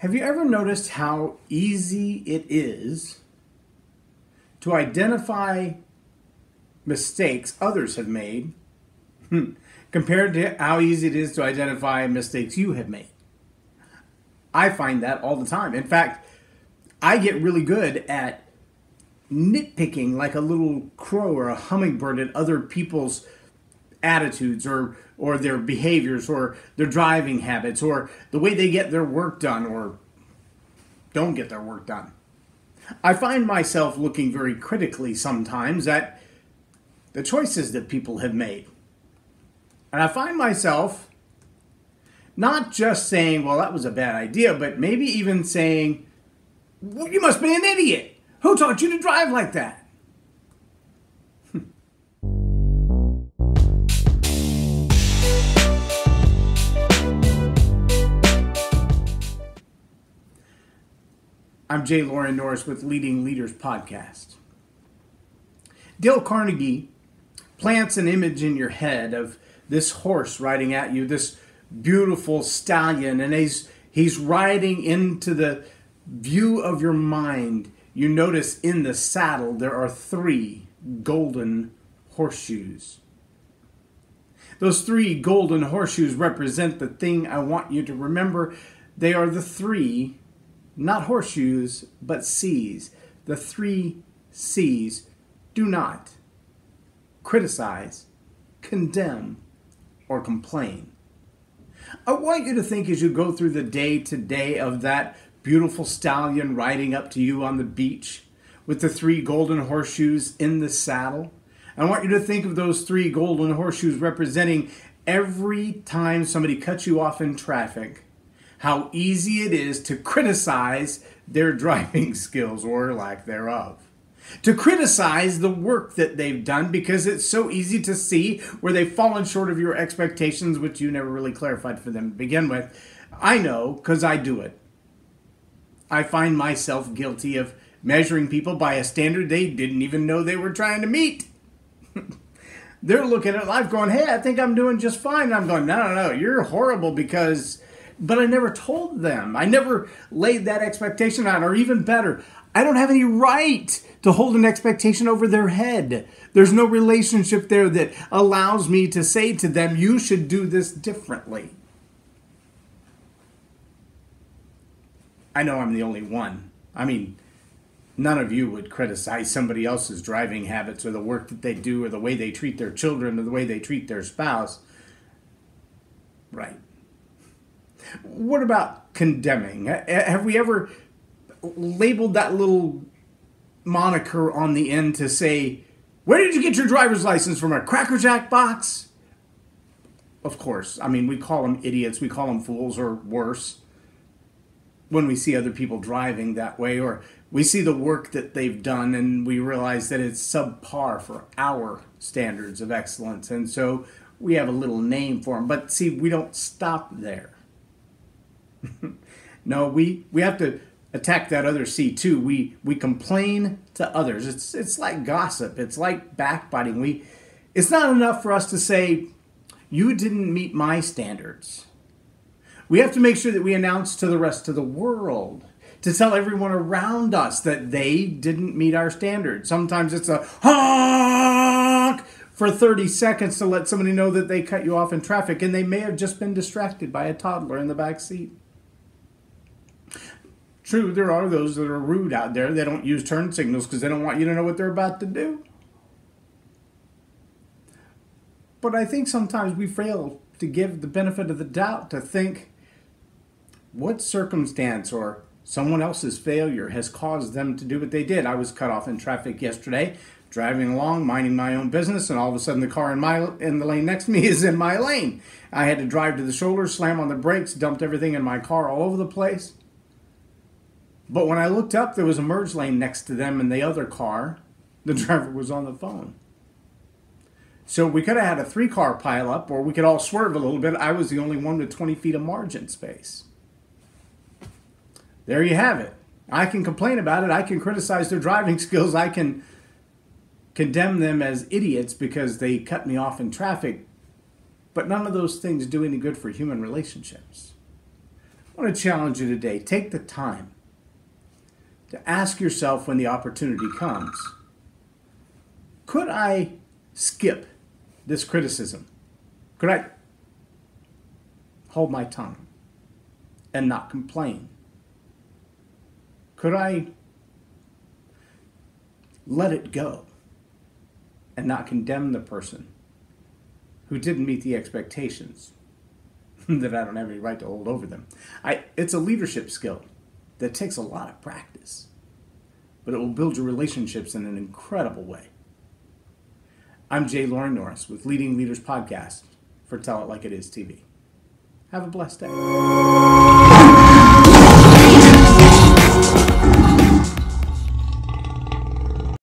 Have you ever noticed how easy it is to identify mistakes others have made compared to how easy it is to identify mistakes you have made? I find that all the time. In fact, I get really good at nitpicking like a little crow or a hummingbird at other people's attitudes or their behaviors or their driving habits or the way they get their work done or don't get their work done. I find myself looking very critically sometimes at the choices that people have made. And I find myself not just saying, well, that was a bad idea, but maybe even saying, well, you must be an idiot. Who taught you to drive like that? I'm Loren Norris with Leading Leaders Podcast. Dale Carnegie plants an image in your head of this horse riding at you, this beautiful stallion, and he's riding into the view of your mind. You notice in the saddle there are 3 golden horseshoes. Those 3 golden horseshoes represent the thing I want you to remember. They are the 3, not horseshoes, but C's. The 3 C's. Do not criticize, condemn, or complain. I want you to think as you go through the day-to-day of that beautiful stallion riding up to you on the beach with the 3 golden horseshoes in the saddle. I want you to think of those 3 golden horseshoes representing every time somebody cuts you off in traffic, how easy it is to criticize their driving skills or lack thereof. To criticize the work that they've done because it's so easy to see where they've fallen short of your expectations, which you never really clarified for them to begin with. I know because I do it. I find myself guilty of measuring people by a standard they didn't even know they were trying to meet. They're looking at life going, hey, I think I'm doing just fine. And I'm going, no, you're horrible because... But I never told them. I never laid that expectation on, or even better, I don't have any right to hold an expectation over their head. There's no relationship there that allows me to say to them, you should do this differently. I know I'm the only one. I mean, none of you would criticize somebody else's driving habits or the work that they do or the way they treat their children or the way they treat their spouse. Right. What about condemning? Have we ever labeled that little moniker on the end to say, where did you get your driver's license from, a Cracker Jack box? Of course. I mean, we call them idiots, we call them fools, or worse, when we see other people driving that way, or we see the work that they've done and we realize that it's subpar for our standards of excellence. And so we have a little name for them. But see, we don't stop there. No, we have to attack that other C too. We complain to others. It's like gossip. It's like backbiting. It's not enough for us to say, you didn't meet my standards. We have to make sure that we announce to the rest of the world, to tell everyone around us that they didn't meet our standards. Sometimes it's a honk for 30 seconds to let somebody know that they cut you off in traffic, and they may have just been distracted by a toddler in the back seat. True, there are those that are rude out there. They don't use turn signals because they don't want you to know what they're about to do. But I think sometimes we fail to give the benefit of the doubt, to think what circumstance or someone else's failure has caused them to do what they did. I was cut off in traffic yesterday, driving along, minding my own business, and all of a sudden the car in the lane next to me is in my lane. I had to drive to the shoulder, slam on the brakes, dumped everything in my car all over the place. But when I looked up, there was a merge lane next to them, and the other car, the driver was on the phone. So we could have had a 3-car pileup, or we could all swerve a little bit. I was the only one with 20 feet of margin space. There you have it. I can complain about it. I can criticize their driving skills. I can condemn them as idiots because they cut me off in traffic. But none of those things do any good for human relationships. I want to challenge you today. Take the time to ask yourself when the opportunity comes, could I skip this criticism? Could I hold my tongue and not complain? Could I let it go and not condemn the person who didn't meet the expectations that I don't have any right to hold over them? It's a leadership skill that takes a lot of practice, but it will build your relationships in an incredible way. I'm Loren Norris with Leading Leaders Podcast for Tell It Like It Is TV. Have a blessed day.